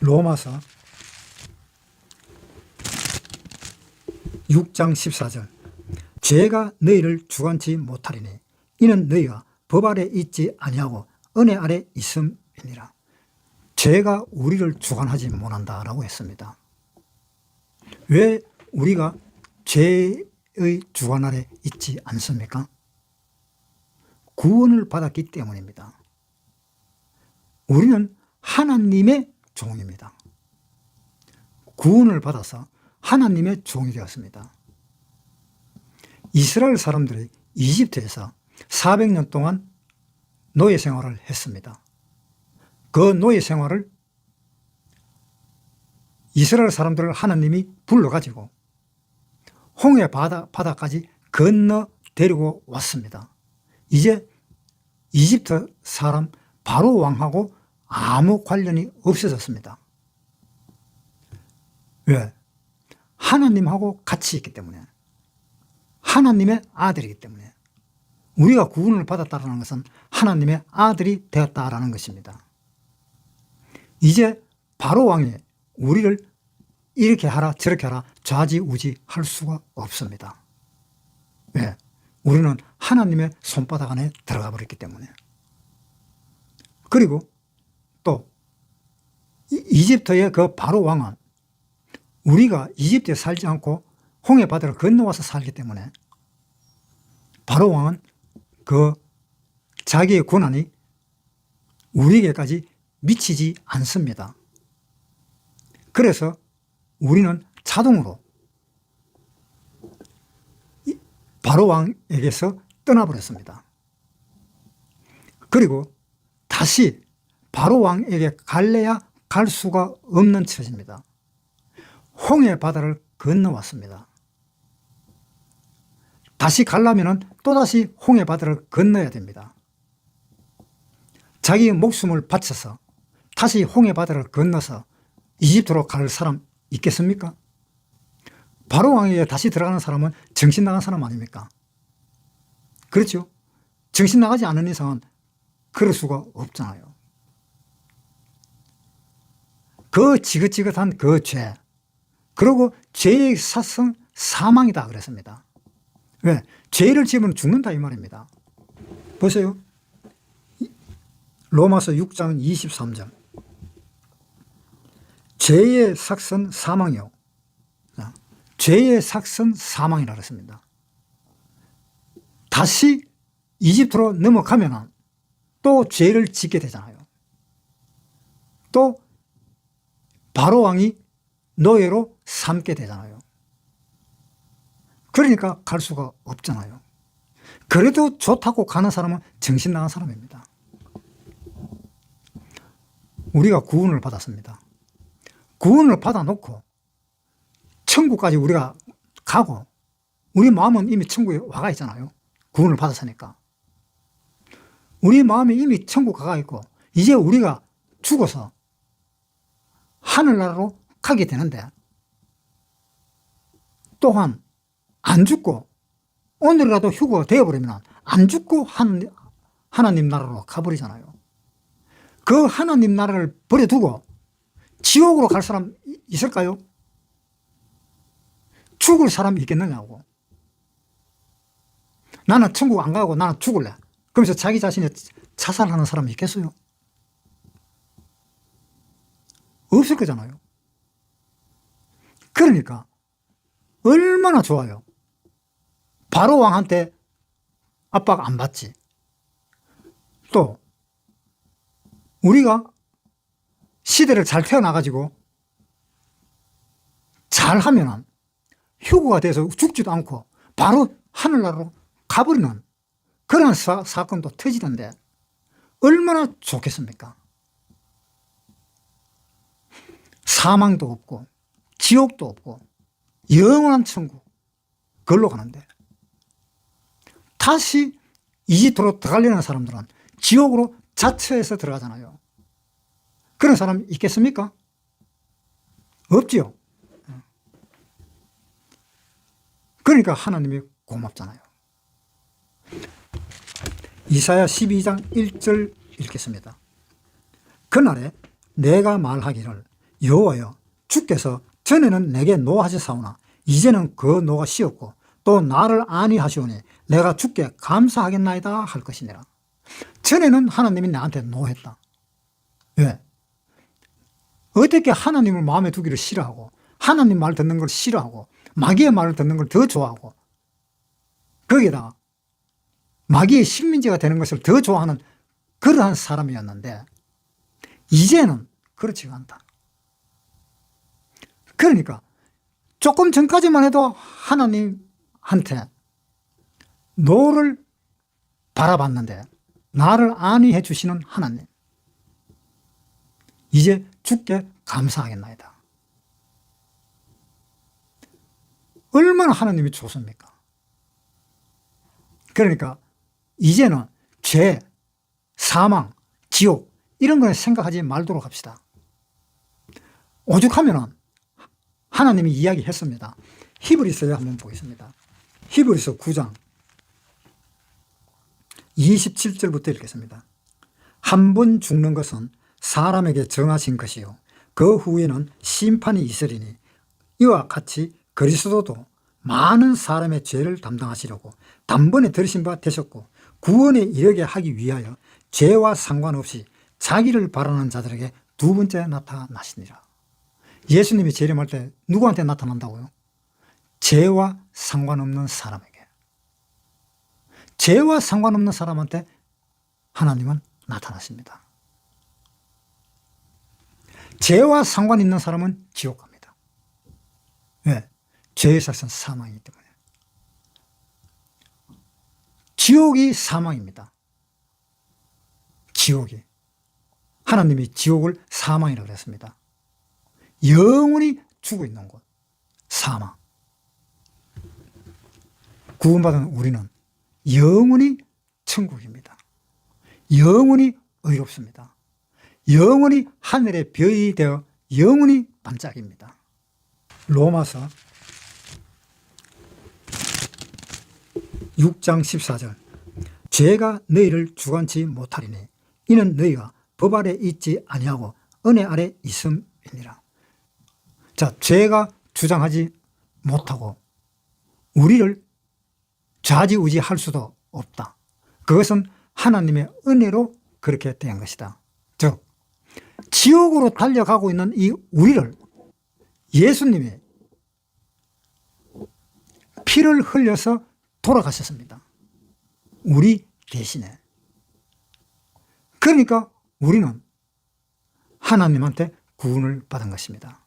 로마서 6장 14절 죄가 너희를 주관치 못하리니 이는 너희가 법 아래 있지 아니하고 은혜 아래 있음이니라. 죄가 우리를 주관하지 못한다라고 했습니다. 왜 우리가 죄의 주관 아래 있지 않습니까? 구원을 받았기 때문입니다. 우리는 하나님의 종입니다. 구원을 받아서 하나님의 종이 되었습니다. 이스라엘 사람들이 이집트에서 400년 동안 노예 생활을 했습니다. 그 노예 생활을 이스라엘 사람들을 하나님이 불러가지고 홍해 바다까지 건너 데리고 왔습니다. 이제 이집트 사람 바로 왕하고 아무 관련이 없어졌습니다. 왜? 하나님하고 같이 있기 때문에, 하나님의 아들이기 때문에. 우리가 구원을 받았다는 것은 하나님의 아들이 되었다라는 것입니다. 이제 바로 왕이 우리를 이렇게 하라 저렇게 하라 좌지우지 할 수가 없습니다. 왜? 우리는 하나님의 손바닥 안에 들어가 버렸기 때문에. 그리고 또 이집트의 그 바로 왕은 우리가 이집트에 살지 않고 홍해 바다를 건너와서 살기 때문에 바로 왕은 그 자기의 고난이 우리에게까지 미치지 않습니다. 그래서 우리는 자동으로 바로 왕에게서 떠나버렸습니다. 그리고 다시 바로 왕에게 갈래야 갈 수가 없는 처지입니다. 홍해 바다를 건너왔습니다. 다시 가려면 또다시 홍해 바다를 건너야 됩니다. 자기 목숨을 바쳐서 다시 홍해 바다를 건너서 이집트로 갈 사람 있겠습니까? 바로 왕에게 다시 들어가는 사람은 정신 나간 사람 아닙니까? 그렇죠? 정신 나가지 않은 이상은 그럴 수가 없잖아요. 그 지긋지긋한 그 죄, 그리고 죄의 사성 사망이다 그랬습니다. 왜? 죄를 지으면 죽는다 이 말입니다. 보세요. 로마서 6장 23절 죄의 삭선 사망이요. 죄의 삭선 사망이라 그랬습니다. 다시 이집트로 넘어가면 또 죄를 짓게 되잖아요. 또 바로 왕이 노예로 삼게 되잖아요. 그러니까 갈 수가 없잖아요. 그래도 좋다고 가는 사람은 정신 나간 사람입니다. 우리가 구원을 받았습니다. 구원을 받아놓고 천국까지 우리가 가고 우리 마음은 이미 천국에 와가 있잖아요. 구원을 받았으니까. 우리 마음이 이미 천국 가가 있고 이제 우리가 죽어서 하늘나라로 가게 되는데 또한 안 죽고 오늘이라도 휴거가 되어버리면 안 죽고 하나님 나라로 가버리잖아요. 그 하나님 나라를 버려두고 지옥으로 갈 사람 있을까요? 죽을 사람이 있겠느냐고. 나는 천국 안 가고 나는 죽을래. 그러면서 자기 자신이 자살하는 사람이 있겠어요? 없을 거잖아요. 그러니까 얼마나 좋아요. 바로 왕한테 압박 안 받지. 또 우리가 시대를 잘 태어나가지고 잘하면 휴거가 돼서 죽지도 않고 바로 하늘나라로 가버리는 그런 사건도 터지던데 얼마나 좋겠습니까? 사망도 없고 지옥도 없고 영원한 천국 그걸로 가는데 다시 이집트로 들어가려는 사람들은 지옥으로 자처해서 들어가잖아요. 그런 사람 있겠습니까? 없지요. 그러니까 하나님이 고맙잖아요. 이사야 12장 1절 읽겠습니다. 그날에 내가 말하기를 여호와여, 주께서 전에는 내게 노하셨사오나 이제는 그 노가 쉬었고 또 나를 안위하시오니 내가 주께 감사하겠나이다 할 것이니라. 전에는 하나님이 나한테 노했다. 왜? 어떻게 하나님을 마음에 두기를 싫어하고 하나님 말 듣는 걸 싫어하고 마귀의 말을 듣는 걸 더 좋아하고 거기에다가 마귀의 식민지가 되는 것을 더 좋아하는 그러한 사람이었는데 이제는 그렇지가 않다. 그러니까 조금 전까지만 해도 하나님한테 노를 바라봤는데 나를 안위해 주시는 하나님, 이제 주께 감사하겠나이다. 얼마나 하나님이 좋습니까? 그러니까 이제는 죄, 사망, 지옥 이런 걸 생각하지 말도록 합시다. 오죽하면은 하나님이 이야기했습니다. 히브리서에 한번 보겠습니다. 히브리서 9장 27절부터 읽겠습니다. 한 번 죽는 것은 사람에게 정하신 것이요 그 후에는 심판이 있으리니 이와 같이 그리스도도 많은 사람의 죄를 담당하시려고 단번에 들으신 바 되셨고 구원에 이르게 하기 위하여 죄와 상관없이 자기를 바라는 자들에게 두 번째 나타나시니라. 예수님이 재림할 때 누구한테 나타난다고요? 죄와 상관없는 사람에게. 죄와 상관없는 사람한테 하나님은 나타나십니다. 죄와 상관 있는 사람은 지옥 갑니다. 왜? 죄의 삭은 사망이기 때문에. 지옥이 사망입니다. 지옥이. 하나님이 지옥을 사망이라고 그랬습니다. 영원히 죽어 있는 곳, 사망. 구원받은 우리는 영원히 천국입니다. 영원히 의롭습니다. 영원히 하늘의 별이 되어 영원히 반짝입니다. 로마서 6장 14절 죄가 너희를 주관치 못하리니 이는 너희가 법 아래 있지 아니하고 은혜 아래 있음이니라. 자, 죄가 주장하지 못하고 우리를 좌지우지할 수도 없다. 그것은 하나님의 은혜로 그렇게 된 것이다. 즉 지옥으로 달려가고 있는 이 우리를 예수님이 피를 흘려서 돌아가셨습니다. 우리 대신에. 그러니까 우리는 하나님한테 구원을 받은 것입니다.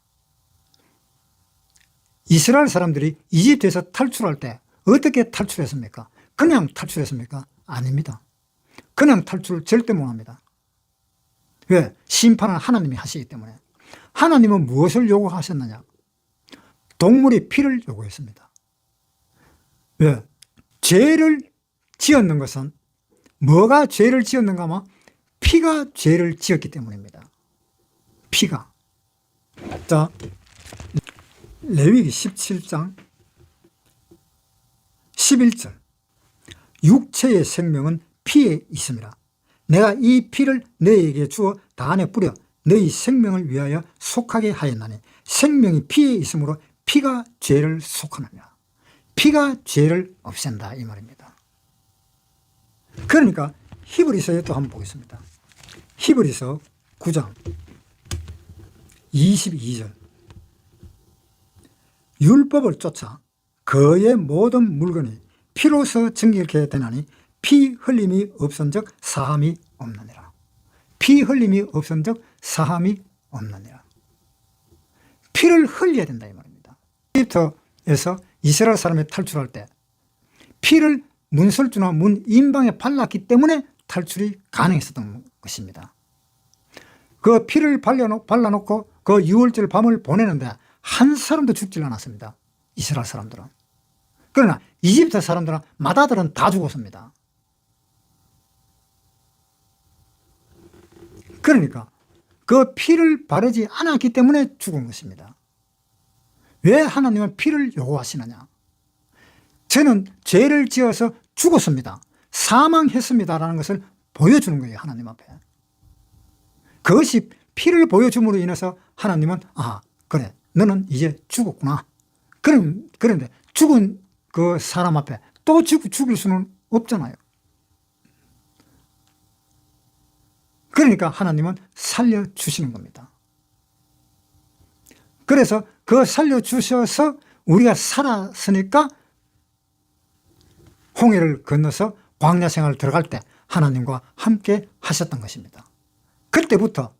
이스라엘 사람들이 이집트에서 탈출할 때 어떻게 탈출했습니까? 그냥 탈출했습니까? 아닙니다. 그냥 탈출 절대 못합니다. 왜? 심판은 하나님이 하시기 때문에. 하나님은 무엇을 요구하셨느냐? 동물이 피를 요구했습니다. 왜? 죄를 지었는 것은 뭐가 죄를 지었는가 하면 피가 죄를 지었기 때문입니다. 피가. 자, 레위기 17장 11절 육체의 생명은 피에 있습니다. 내가 이 피를 너희에게 주어 단에 뿌려 너희 생명을 위하여 속하게 하였나니 생명이 피에 있으므로 피가 죄를 속하느냐. 피가 죄를 없앤다 이 말입니다. 그러니까 히브리서에 또 한번 보겠습니다. 히브리서 9장 22절 율법을 쫓아 그의 모든 물건이 피로서 정결케 되나니 피 흘림이 없은즉 사함이 없느니라. 피 흘림이 없은즉 사함이 없느니라. 피를 흘려야 된다 이 말입니다. 이집트에서 이스라엘 사람이 탈출할 때 피를 문설주나 문 인방에 발랐기 때문에 탈출이 가능했었던 것입니다. 그 피를 발라놓고 그 6월절 밤을 보내는데 한 사람도 죽질 않았습니다. 이스라엘 사람들은. 그러나 이집트 사람들은 마다들은 다 죽었습니다. 그러니까 그 피를 바르지 않았기 때문에 죽은 것입니다. 왜 하나님은 피를 요구하시느냐? 저는 죄를 지어서 죽었습니다. 사망했습니다라는 것을 보여주는 거예요. 하나님 앞에. 그것이 피를 보여줌으로 인해서 하나님은 그래 너는 이제 죽었구나. 그런데 죽은 그 사람 앞에 또 죽일 수는 없잖아요. 그러니까 하나님은 살려주시는 겁니다. 그래서 그 살려주셔서 우리가 살았으니까 홍해를 건너서 광야 생활을 들어갈 때 하나님과 함께 하셨던 것입니다. 그때부터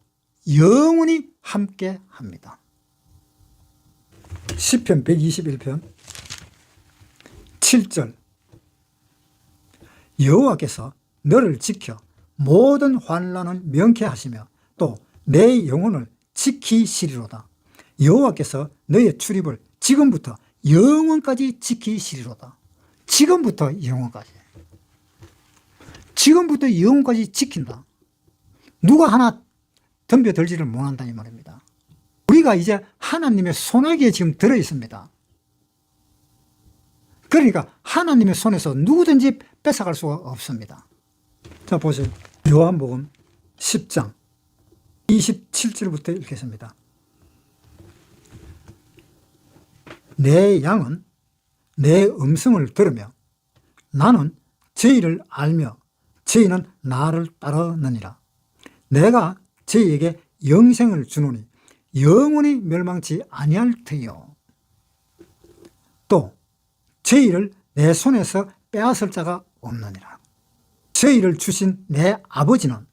영원히 함께 합니다. 시편 121편 7절 여호와께서 너를 지켜 모든 환난은 명쾌하시며 또 내 영혼을 지키시리로다. 여호와께서 너의 출입을 지금부터 영원까지 지키시리로다. 지금부터 영원까지. 지금부터 영원까지 지킨다. 누가 하나 덤벼들지를 못한다 이 말입니다. 우리가 이제 하나님의 손아귀에 지금 들어있습니다. 그러니까 하나님의 손에서 누구든지 뺏어갈 수가 없습니다. 자 보세요. 요한복음 10장 27절부터 읽겠습니다. 내 양은 내 음성을 들으며 나는 저희를 알며 저희는 나를 따르느니라. 내가 저희에게 영생을 주노니 영원히 멸망치 아니할 터이요. 또 저희를 내 손에서 빼앗을 자가 없느니라. 저희를 주신 내 아버지는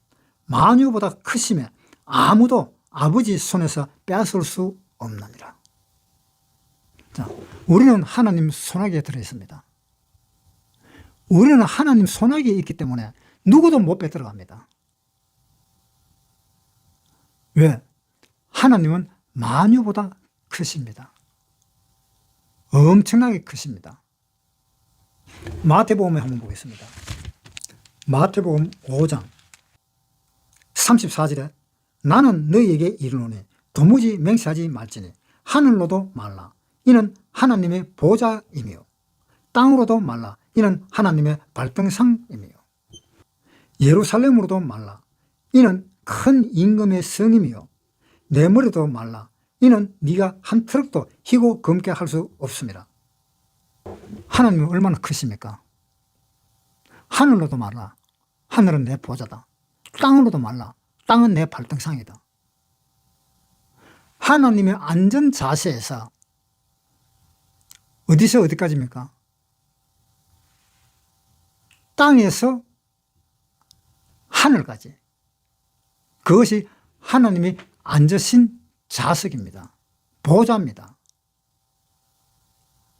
만유보다 크심에 아무도 아버지 손에서 빼앗을 수 없느니라. 자, 우리는 하나님 손아귀에 들어있습니다. 우리는 하나님 손아귀에 있기 때문에 누구도 못 빼들어갑니다. 왜? 하나님은 만유보다 크십니다. 엄청나게 크십니다. 마태복음에 한번 보겠습니다. 마태복음 5장 34절에 나는 너희에게 이르노니 도무지 맹세하지 말지니 하늘로도 말라. 이는 하나님의 보좌이며 땅으로도 말라. 이는 하나님의 발등상이며 예루살렘으로도 말라. 이는 큰 임금의 성임이요 내 머리도 말라. 이는 네가 한 트럭도 희고 검게 할 수 없습니다. 하나님은 얼마나 크십니까? 하늘로도 말라. 하늘은 내 보좌다. 땅으로도 말라. 땅은 내 발등상이다. 하나님의 안전 자세에서 어디서 어디까지입니까? 땅에서 하늘까지. 그것이 하나님이 앉으신 좌석입니다. 보좌입니다.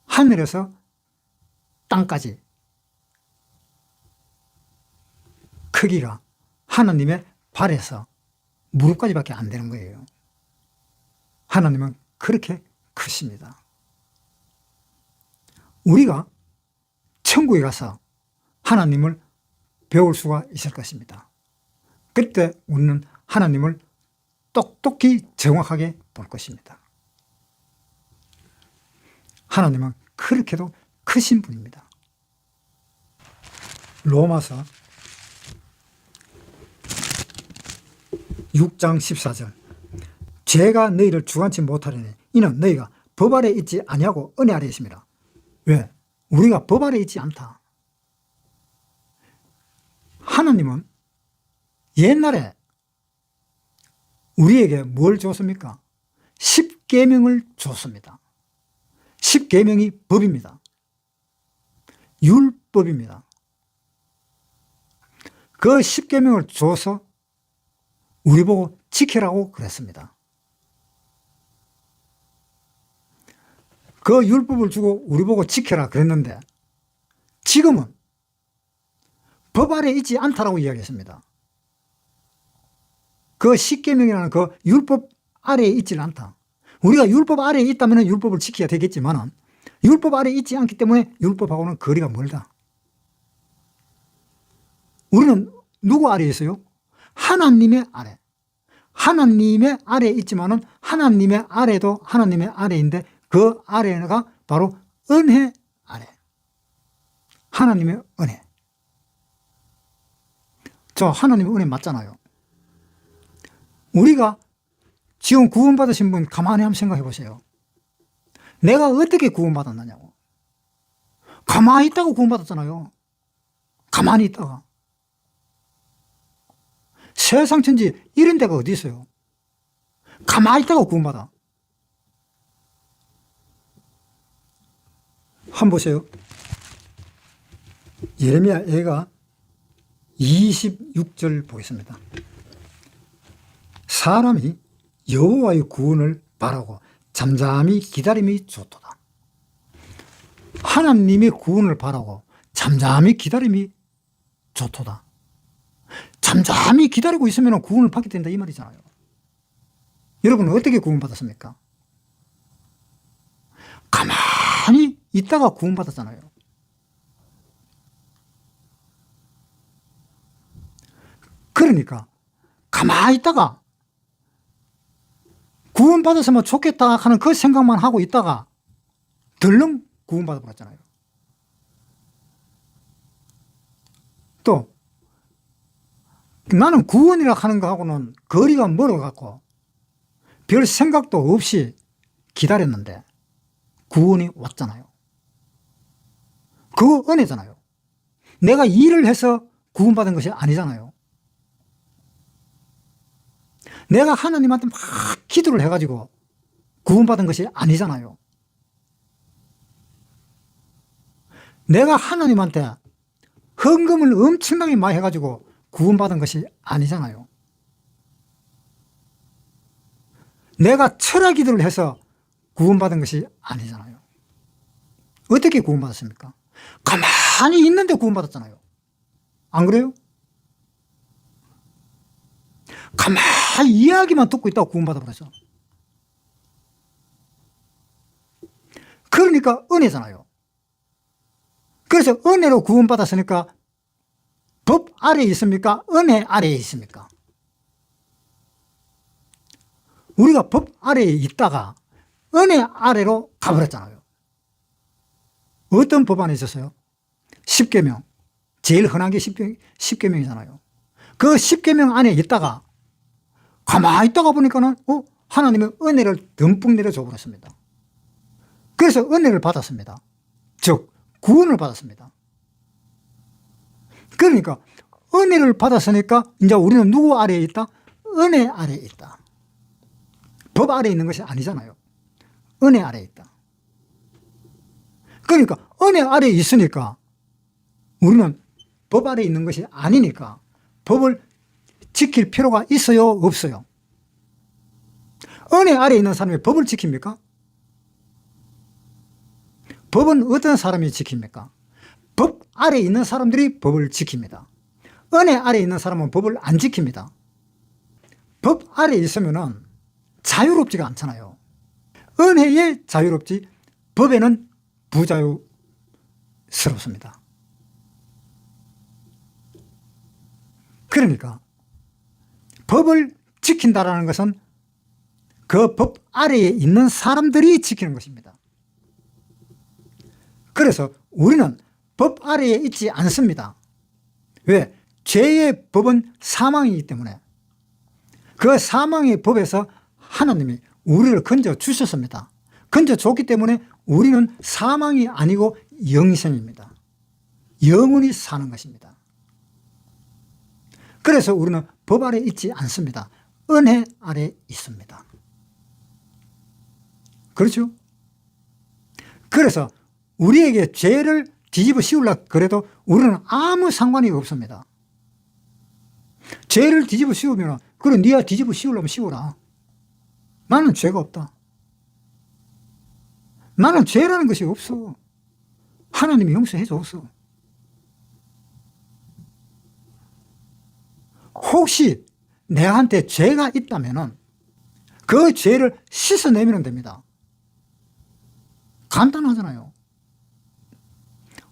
하늘에서 땅까지 크기가 하나님의 발에서 무릎까지밖에 안 되는 거예요. 하나님은 그렇게 크십니다. 우리가 천국에 가서 하나님을 배울 수가 있을 것입니다. 그때 우리는 하나님을 똑똑히 정확하게 볼 것입니다. 하나님은 그렇게도 크신 분입니다. 로마서 6장 14절 죄가 너희를 주관치 못하려니 이는 너희가 법 아래 있지 아니하고 은혜 아래 있습니다. 왜? 우리가 법 아래 있지 않다. 하나님은 옛날에 우리에게 뭘 줬습니까? 10계명을 줬습니다. 10계명이 법입니다. 율법입니다. 그 10계명을 줘서 우리 보고 지키라고 그랬습니다. 그 율법을 주고 우리 보고 지켜라 그랬는데 지금은 법 아래 있지 않다라고 이야기했습니다. 그 10계명이라는 그 율법 아래에 있지는 않다. 우리가 율법 아래에 있다면 율법을 지켜야 되겠지만 율법 아래에 있지 않기 때문에 율법하고는 거리가 멀다. 우리는 누구 아래에 있어요? 하나님의 아래. 하나님의 아래에 있지만은 하나님의 아래도 하나님의 아래인데 그 아래가 바로 은혜 아래. 하나님의 은혜. 저 하나님의 은혜 맞잖아요. 우리가 지금 구원받으신 분 가만히 한번 생각해 보세요. 내가 어떻게 구원받았느냐고. 가만히 있다가 구원받았잖아요. 가만히 있다가. 세상 천지 이런 데가 어디 있어요. 가만히 있다가 구원받아. 한번 보세요. 예레미야 애가 26절 보겠습니다. 사람이 여호와의 구원을 바라고 잠잠히 기다림이 좋도다. 하나님의 구원을 바라고 잠잠히 기다림이 좋도다. 잠잠히 기다리고 있으면 구원을 받게 된다 이 말이잖아요. 여러분은 어떻게 구원받았습니까? 가만히 있다가 구원받았잖아요. 그러니까 가만히 있다가 구원받았으면 좋겠다 하는 그 생각만 하고 있다가 덜렁 구원받아 버렸잖아요. 또 나는 구원이라 하는 거하고는 거리가 멀어갖고 별 생각도 없이 기다렸는데 구원이 왔잖아요. 그거 은혜잖아요. 내가 일을 해서 구원받은 것이 아니잖아요. 내가 하나님한테 막 기도를 해가지고 구원받은 것이 아니잖아요. 내가 하나님한테 헌금을 엄청나게 많이 해가지고 구원받은 것이 아니잖아요. 내가 철학 기도를 해서 구원받은 것이 아니잖아요. 어떻게 구원받았습니까? 가만히 있는데 구원받았잖아요. 안 그래요? 가만히 이야기만 듣고 있다고 구원받아버렸어. 그러니까 은혜잖아요. 그래서 은혜로 구원받았으니까 법 아래에 있습니까? 은혜 아래에 있습니까? 우리가 법 아래에 있다가 은혜 아래로 가버렸잖아요. 어떤 법 안에 있었어요? 10계명. 제일 흔한 게 10계명이잖아요. 그 10계명 안에 있다가 가만히 있다가 보니까는 하나님의 은혜를 듬뿍 내려줘 버렸습니다. 그래서 은혜를 받았습니다. 즉 구원을 받았습니다. 그러니까 은혜를 받았으니까 이제 우리는 누구 아래에 있다? 은혜 아래에 있다. 법 아래에 있는 것이 아니잖아요. 은혜 아래에 있다. 그러니까 은혜 아래에 있으니까 우리는 법 아래에 있는 것이 아니니까 법을 지킬 필요가 있어요? 없어요? 은혜 아래에 있는 사람이 법을 지킵니까? 법은 어떤 사람이 지킵니까? 법 아래에 있는 사람들이 법을 지킵니다. 은혜 아래에 있는 사람은 법을 안 지킵니다. 법 아래에 있으면 자유롭지가 않잖아요. 은혜에 자유롭지 법에는 부자유스럽습니다. 그러니까 법을 지킨다라는 것은 그 법 아래에 있는 사람들이 지키는 것입니다. 그래서 우리는 법 아래에 있지 않습니다. 왜? 죄의 법은 사망이기 때문에 그 사망의 법에서 하나님이 우리를 건져 주셨습니다. 건져 줬기 때문에 우리는 사망이 아니고 영생입니다. 영원히 사는 것입니다. 그래서 우리는 법 아래에 있지 않습니다. 은혜 아래에 있습니다. 그렇죠? 그래서 우리에게 죄를 뒤집어 씌우려고 그래도 우리는 아무 상관이 없습니다. 죄를 뒤집어 씌우면 그래 네가 뒤집어 씌우려면 씌워라. 나는 죄가 없다. 나는 죄라는 것이 없어. 하나님이 용서해 줬어. 혹시 내한테 죄가 있다면 그 죄를 씻어내면 됩니다. 간단하잖아요.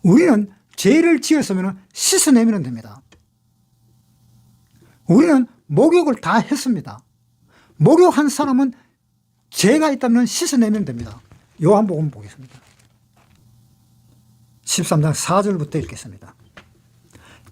우리는 죄를 지었으면 씻어내면 됩니다. 우리는 목욕을 다 했습니다. 목욕한 사람은 죄가 있다면 씻어내면 됩니다. 요한복음 보겠습니다. 13장 4절부터 읽겠습니다.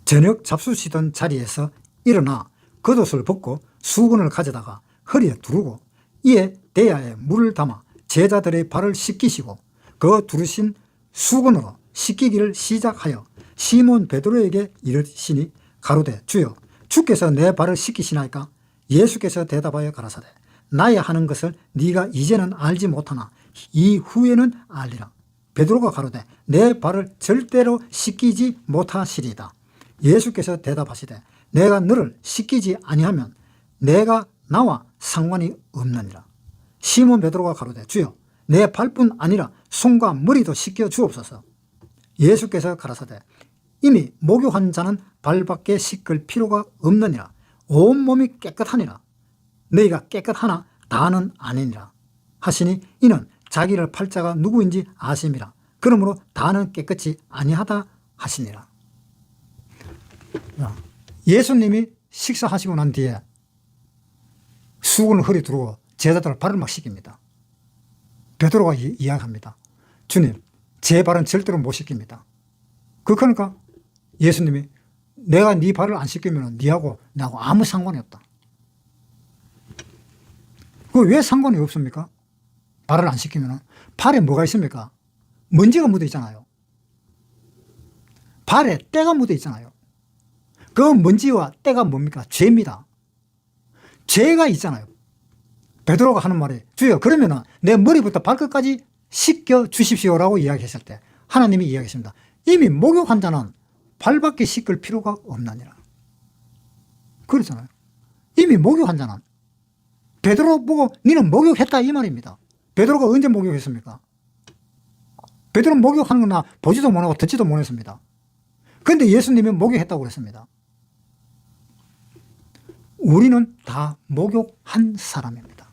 저녁 잡수시던 자리에서 일어나 겉옷을 벗고 수건을 가져다가 허리에 두르고 이에 대야에 물을 담아 제자들의 발을 씻기시고 그 두르신 수건으로 씻기기를 시작하여 시몬 베드로에게 이르시니 가로되 주여 주께서 내 발을 씻기시나이까? 예수께서 대답하여 가라사대 나의 하는 것을 네가 이제는 알지 못하나 이후에는 알리라. 베드로가 가로되 내 발을 절대로 씻기지 못하시리이다. 예수께서 대답하시되 내가 너를 씻기지 아니하면 내가 나와 상관이 없느니라. 시몬 베드로가 가로되 주여 내 발뿐 아니라 손과 머리도 씻겨 주옵소서. 예수께서 가라사대 이미 목욕한 자는 발밖에 씻을 필요가 없느니라. 온몸이 깨끗하니라. 너희가 깨끗하나 다는 아니니라 하시니 이는 자기를 팔 자가 누구인지 아심이라. 그러므로 다는 깨끗이 아니하다 하시니라. 예수님이 식사하시고 난 뒤에 수건을 허리 두르고 제자들 발을 막 씻깁니다. 베드로가 이야기합니다. 주님 제 발은 절대로 못 씻깁니다. 그러니까 예수님이 내가 네 발을 안 씻기면 네하고 나하고 아무 상관이 없다. 그 왜 상관이 없습니까? 발을 안 씻기면 발에 뭐가 있습니까? 먼지가 묻어 있잖아요. 발에 때가 묻어 있잖아요. 그 먼지와 때가 뭡니까? 죄입니다. 죄가 있잖아요. 베드로가 하는 말이 주여 그러면은 내 머리부터 발끝까지 씻겨 주십시오라고 이야기했을 때 하나님이 이야기했습니다. 이미 목욕한 자는 발밖에 씻을 필요가 없나니라. 그렇잖아요. 이미 목욕한 자는 베드로 보고 너는 목욕했다 이 말입니다. 베드로가 언제 목욕했습니까? 베드로 목욕하는 건 나 보지도 못하고 듣지도 못했습니다. 그런데 예수님이 목욕했다고 그랬습니다. 우리는 다 목욕한 사람입니다.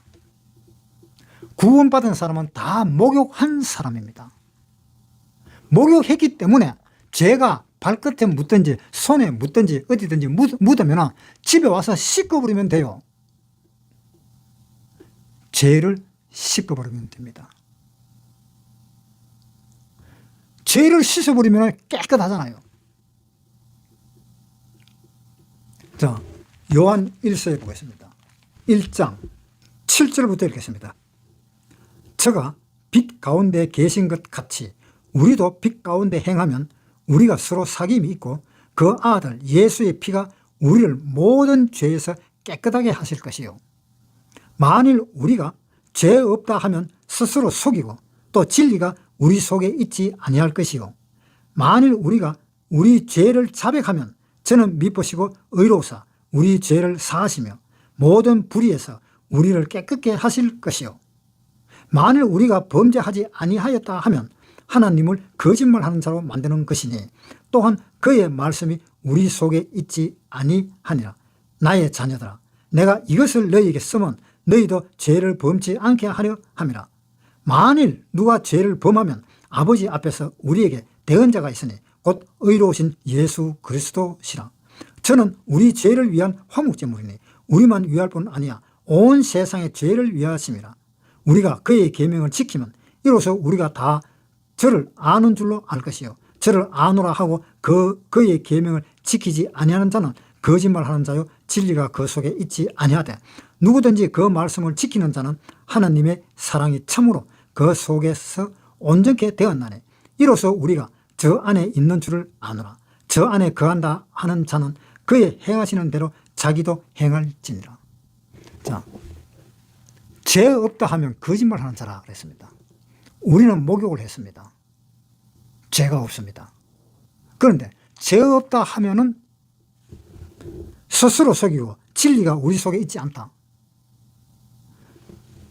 구원받은 사람은 다 목욕한 사람입니다. 목욕했기 때문에 죄가 발끝에 묻든지 손에 묻든지 어디든지 묻으면 집에 와서 씻어버리면 돼요. 죄를 씻어버리면 됩니다. 죄를 씻어버리면 깨끗하잖아요. 자, 요한 1서에 보겠습니다. 1장 7절부터 읽겠습니다. 저가 빛 가운데 계신 것 같이 우리도 빛 가운데 행하면 우리가 서로 사귐이 있고 그 아들 예수의 피가 우리를 모든 죄에서 깨끗하게 하실 것이요. 만일 우리가 죄 없다 하면 스스로 속이고 또 진리가 우리 속에 있지 아니할 것이요. 만일 우리가 우리 죄를 자백하면 저는 미쁘시고 의로우사 우리 죄를 사하시며 모든 불의에서 우리를 깨끗게 하실 것이요. 만일 우리가 범죄하지 아니하였다 하면 하나님을 거짓말하는 자로 만드는 것이니 또한 그의 말씀이 우리 속에 있지 아니하니라. 나의 자녀들아 내가 이것을 너희에게 쓰면 너희도 죄를 범치 않게 하려 함이라. 만일 누가 죄를 범하면 아버지 앞에서 우리에게 대언자가 있으니 곧 의로우신 예수 그리스도시라. 저는 우리 죄를 위한 화목제물이니 우리만 위할 뿐 아니야 온 세상의 죄를 위하심이라. 우리가 그의 계명을 지키면 이로써 우리가 다 저를 아는 줄로 알 것이요. 저를 아노라 하고 그의 계명을 지키지 아니하는 자는 거짓말하는 자요 진리가 그 속에 있지 아니하되 누구든지 그 말씀을 지키는 자는 하나님의 사랑이 참으로 그 속에서 온전케 되었나니 이로써 우리가 저 안에 있는 줄을 아노라. 저 안에 거한다 하는 자는 그의 행하시는 대로 자기도 행할지니라. 자, 죄 없다 하면 거짓말하는 자라 그랬습니다. 우리는 목욕을 했습니다. 죄가 없습니다. 그런데 죄 없다 하면은 스스로 속이고 진리가 우리 속에 있지 않다.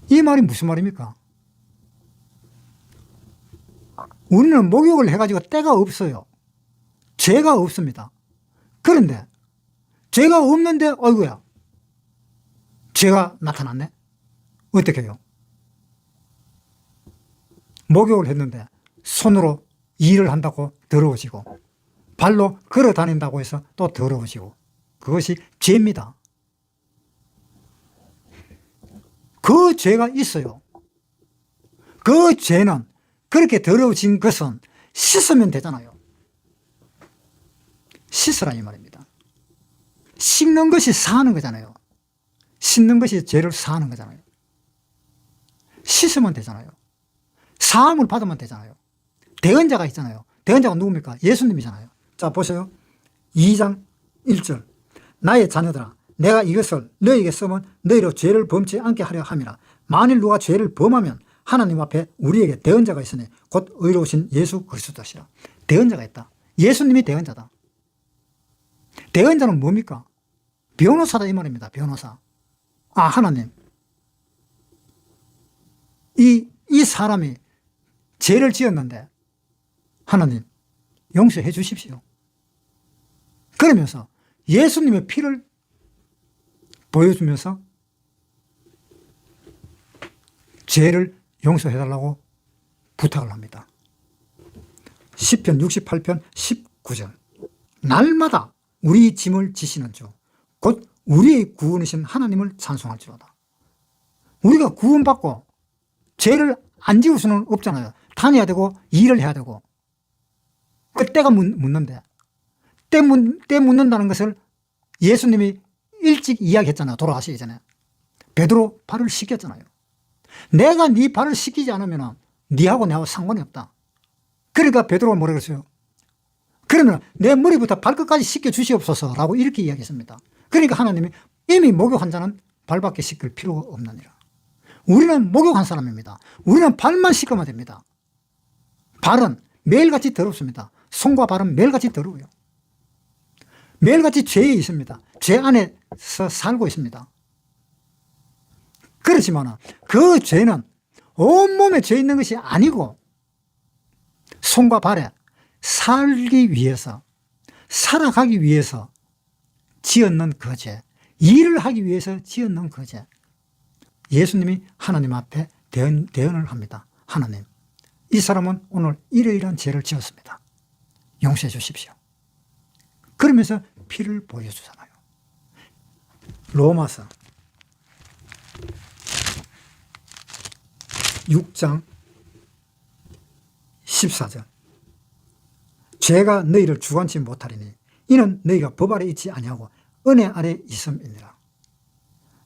이 말이 무슨 말입니까? 우리는 목욕을 해가지고 때가 없어요. 죄가 없습니다. 그런데 죄가 없는데 어이구야 죄가 나타났네. 어떻게 해요? 목욕을 했는데 손으로 일을 한다고 더러워지고 발로 걸어 다닌다고 해서 또 더러워지고 그것이 죄입니다. 그 죄가 있어요. 그 죄는 그렇게 더러워진 것은 씻으면 되잖아요. 씻으라 이 말입니다. 씻는 것이 사하는 거잖아요. 씻는 것이 죄를 사하는 거잖아요. 씻으면 되잖아요. 사함을 받으면 되잖아요. 대언자가 있잖아요. 대언자가 누굽니까? 예수님이잖아요. 자, 보세요. 2장 1절. 나의 자녀들아, 내가 이것을 너희에게 쓰면 너희로 죄를 범치 않게 하려 함이라. 만일 누가 죄를 범하면 하나님 앞에 우리에게 대언자가 있으니 곧 의로우신 예수 그리스도시라. 대언자가 있다. 예수님이 대언자다. 대언자는 뭡니까? 변호사다 이 말입니다. 변호사. 아, 하나님, 이 사람이 죄를 지었는데 하나님 용서해 주십시오. 그러면서 예수님의 피를 보여주면서 죄를 용서해달라고 부탁을 합니다. 시편 68편 19절. 날마다 우리 짐을 지시는 주 곧 우리의 구원이신 하나님을 찬송할지로다. 우리가 구원받고 죄를 안 지을 수는 없잖아요. 다녀야 되고 일을 해야 되고 그 때가 묻는데 때 묻는다는 것을 예수님이 일찍 이야기했잖아요. 돌아가시기 전에. 베드로 발을 씻겼잖아요. 내가 네 발을 씻기지 않으면 네하고 내하고 상관이 없다. 그러니까 베드로가 뭐라 그랬어요? 그러면 내 머리부터 발끝까지 씻겨 주시옵소서라고 이렇게 이야기했습니다. 그러니까 하나님이 이미 목욕한 자는 발밖에 씻길 필요가 없느니라. 우리는 목욕한 사람입니다. 우리는 발만 씻으면 됩니다. 발은 매일같이 더럽습니다. 손과 발은 매일같이 더러워요. 매일같이 죄에 있습니다. 죄 안에서 살고 있습니다. 그렇지만 그 죄는 온몸에 죄 있는 것이 아니고 손과 발에 살기 위해서, 살아가기 위해서 지었는 그 죄, 일을 하기 위해서 지었는 그 죄. 예수님이 하나님 앞에 대언을 합니다. 하나님, 이 사람은 오늘 이러이러한 죄를 지었습니다. 용서해 주십시오. 그러면서 피를 보여주잖아요. 로마서 6장 14절. 죄가 너희를 주관치 못하리니 이는 너희가 법 아래 있지 아니하고 은혜 아래 있음이니라.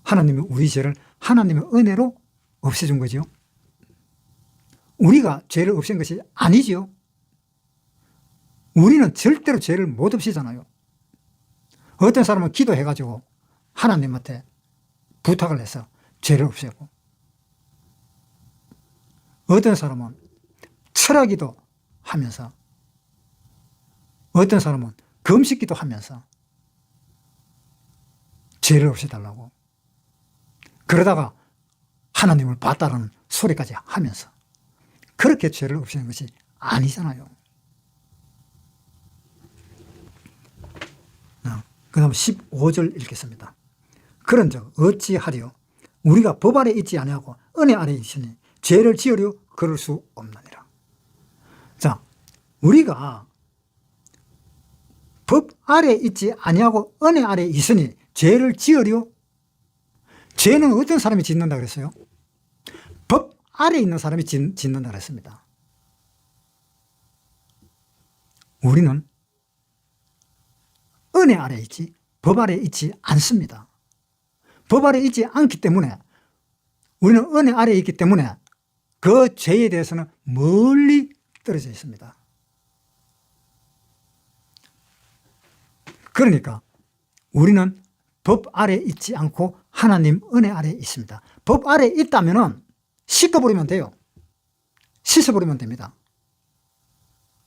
하나님이 우리 죄를 하나님의 은혜로 없애준 거죠. 우리가 죄를 없앤 것이 아니지요. 우리는 절대로 죄를 못 없애잖아요. 어떤 사람은 기도해가지고 하나님한테 부탁을 해서 죄를 없애고, 어떤 사람은 철학기도 하면서, 어떤 사람은 금식기도 하면서 죄를 없애달라고, 그러다가 하나님을 봤다는 소리까지 하면서 그렇게 죄를 없애는 것이 아니잖아요. 그 다음 15절 읽겠습니다. 그런즉 어찌하리요? 우리가 법 아래 있지 아니하고 은혜 아래 있으니 죄를 지으려 그럴 수 없느니라. 자, 우리가 법 아래 있지 아니하고 은혜 아래 있으니 죄를 지으려. 죄는 어떤 사람이 짓는다 그랬어요? 법 아래 있는 사람이 짓는다 그랬습니다. 우리는 은혜 아래 있지 법 아래 있지 않습니다. 법 아래 있지 않기 때문에, 우리는 은혜 아래 있기 때문에 그 죄에 대해서는 멀리 떨어져 있습니다. 그러니까 우리는 법 아래 있지 않고 하나님 은혜 아래 있습니다. 법 아래 있다면 씻어버리면 돼요. 씻어버리면 됩니다.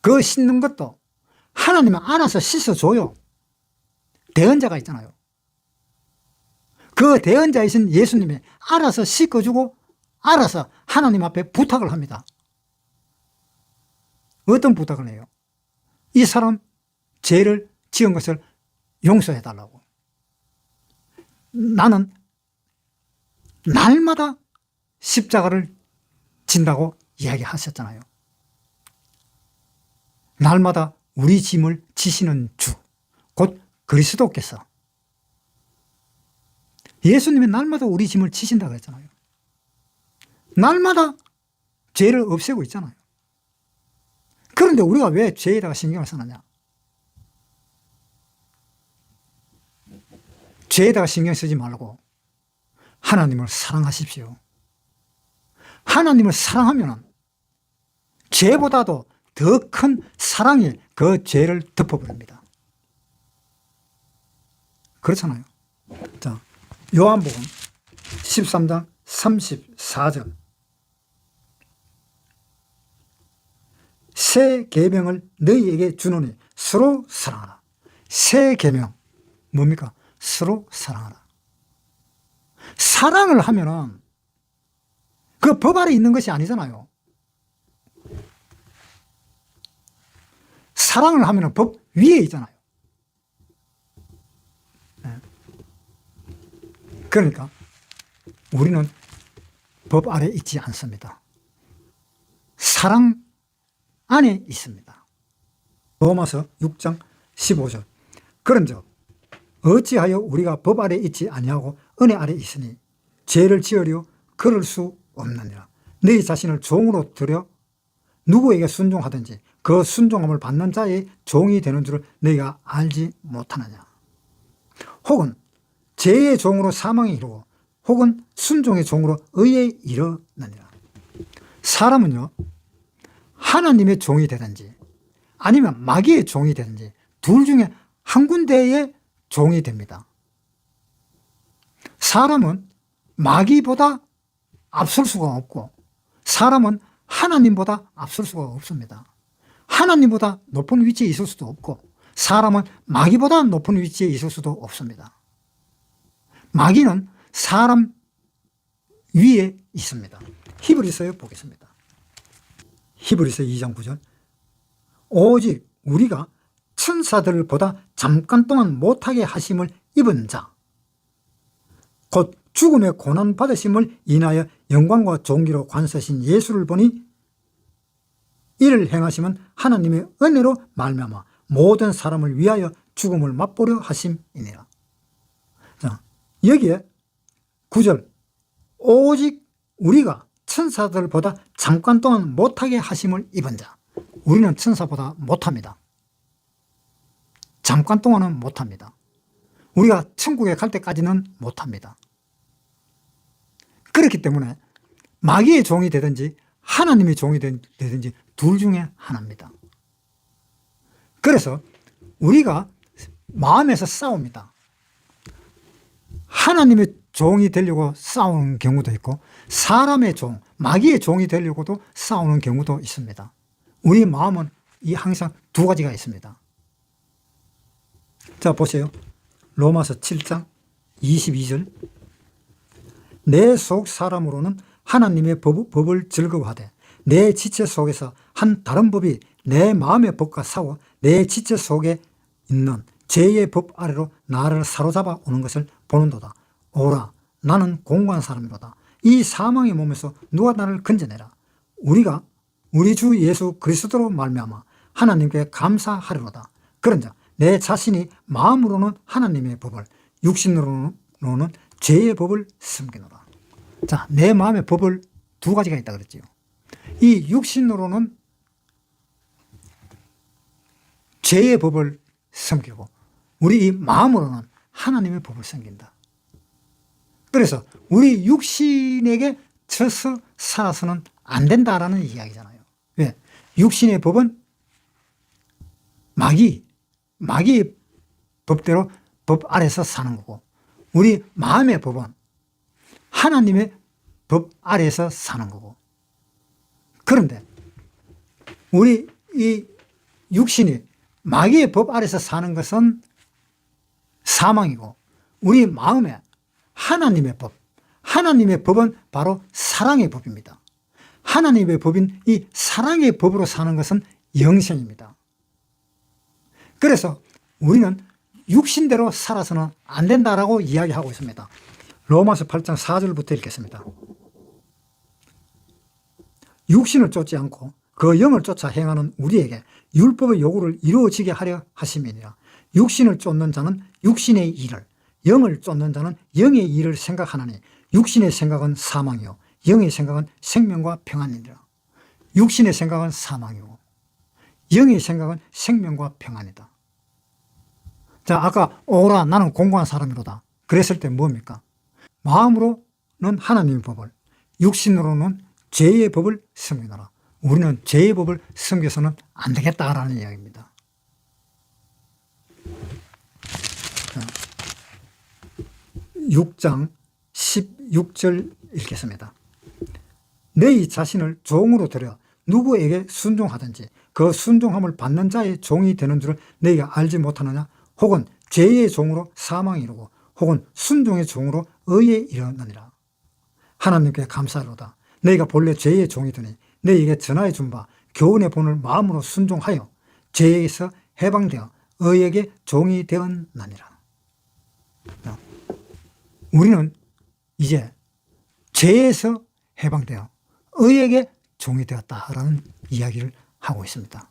그 씻는 것도 하나님은 알아서 씻어줘요. 대언자가 있잖아요. 그 대언자이신 예수님이 알아서 씻어주고 알아서 하나님 앞에 부탁을 합니다. 어떤 부탁을 해요? 이 사람 죄를 지은 것을 용서해달라고. 나는 날마다 십자가를 진다고 이야기하셨잖아요. 날마다 우리 짐을 지시는 주, 곧 그리스도께서, 예수님이 날마다 우리 짐을 지신다고 했잖아요. 날마다 죄를 없애고 있잖아요. 그런데 우리가 왜 죄에다가 신경을 쓰느냐? 죄에다가 신경 쓰지 말고 하나님을 사랑하십시오. 하나님을 사랑하면 죄보다도 더 큰 사랑이 그 죄를 덮어버립니다. 그렇잖아요. 자, 요한복음 13장 34절. 새 계명을 너희에게 주노니 서로 사랑하라. 새 계명 뭡니까? 서로 사랑하라. 사랑을 하면은 그 법 아래 있는 것이 아니잖아요. 사랑을 하면은 법 위에 있잖아요. 그러니까 우리는 법 아래 있지 않습니다. 사랑 안에 있습니다. 로마서 6장 15절. 그런즉 어찌하여 우리가 법 아래 있지 아니하고 은혜 아래 있으니 죄를 지으려 그럴 수 없느니라. 너희 자신을 종으로 들여 누구에게 순종하든지 그 순종함을 받는 자의 종이 되는 줄을 너희가 알지 못하느냐. 혹은 죄의 종으로 사망에 이르고 혹은 순종의 종으로 의에 이르느니라. 사람은요, 하나님의 종이 되든지 아니면 마귀의 종이 되든지 둘 중에 한 군데의 종이 됩니다. 사람은 마귀보다 앞설 수가 없고 사람은 하나님보다 앞설 수가 없습니다. 하나님보다 높은 위치에 있을 수도 없고 사람은 마귀보다 높은 위치에 있을 수도 없습니다. 마귀는 사람 위에 있습니다. 히브리서에 보겠습니다. 히브리서 2장 9절. 오직 우리가 천사들보다 잠깐 동안 못하게 하심을 입은 자, 곧 죽음의 고난 받으심을 인하여 영광과 존귀로 관세신 예수를 보니 이를 행하시면 하나님의 은혜로 말미암아 모든 사람을 위하여 죽음을 맛보려 하심이니라. 자, 여기에 9절. 오직 우리가 천사들보다 잠깐 동안 못하게 하심을 입은 자. 우리는 천사보다 못합니다. 잠깐 동안은 못합니다. 우리가 천국에 갈 때까지는 못합니다. 그렇기 때문에 마귀의 종이 되든지 하나님의 종이 되든지 둘 중에 하나입니다. 그래서 우리가 마음에서 싸웁니다. 하나님의 종이 되려고 싸우는 경우도 있고 사람의 종, 마귀의 종이 되려고도 싸우는 경우도 있습니다. 우리 마음은 항상 두 가지가 있습니다. 자, 보세요. 로마서 7장 22절. 내 속 사람으로는 하나님의 법을 즐거워하되 내 지체 속에서 한 다른 법이 내 마음의 법과 싸워 내 지체 속에 있는 죄의 법 아래로 나를 사로잡아 오는 것을 보는도다. 오라, 나는 공고한 사람이로다. 이 사망의 몸에서 누가 나를 건져내라. 우리가 우리 주 예수 그리스도로 말미암아 하나님께 감사하리로다. 그런즉 내 자신이 마음으로는 하나님의 법을, 육신으로는 죄의 법을 섬기노라. 자, 내 마음의 법을 두 가지가 있다 그랬지요. 이 육신으로는 죄의 법을 섬기고 우리 이 마음으로는 하나님의 법을 섬긴다. 그래서 우리 육신에게 져서 살아서는 안 된다라는 이야기잖아요. 왜? 육신의 법은 마귀의 법대로 법 아래서 사는 거고 우리 마음의 법은 하나님의 법 아래서 사는 거고. 그런데 우리 이 육신이 마귀의 법 아래서 사는 것은 사망이고 우리 마음에 하나님의 법, 하나님의 법은 바로 사랑의 법입니다. 하나님의 법인 이 사랑의 법으로 사는 것은 영생입니다. 그래서 우리는 육신대로 살아서는 안 된다라고 이야기하고 있습니다. 로마서 8장 4절부터 읽겠습니다. 육신을 쫓지 않고 그 영을 쫓아 행하는 우리에게 율법의 요구를 이루어지게 하려 하심이니라. 육신을 쫓는 자는 육신의 일을, 영을 쫓는 자는 영의 일을 생각하나니 육신의 생각은 사망이요 영의 생각은 생명과 평안이니라. 육신의 생각은 사망이고 영의 생각은 생명과 평안이다. 자, 아까 오라 나는 공고한 사람이로다 그랬을 때 뭡니까? 마음으로는 하나님의 법을, 육신으로는 죄의 법을 섬기노라. 우리는 죄의 법을 섬겨서는 안 되겠다라는 이야기입니다. 6장 16절 읽겠습니다. 너희 자신을 종으로 들여 누구에게 순종하든지 그 순종함을 받는 자의 종이 되는 줄을 너희가 알지 못하느냐? 혹은 죄의 종으로 사망에 이르고 혹은 순종의 종으로 의에 이르느니라. 하나님께 감사하로다. 너희가 본래 죄의 종이더니 너희에게 전하여 준 바 교훈의 본을 마음으로 순종하여 죄에게서 해방되어 의에게 종이 되었나니라. 우리는 이제 죄에서 해방되어 의에게 종이 되었다라는 이야기를 하고 있습니다.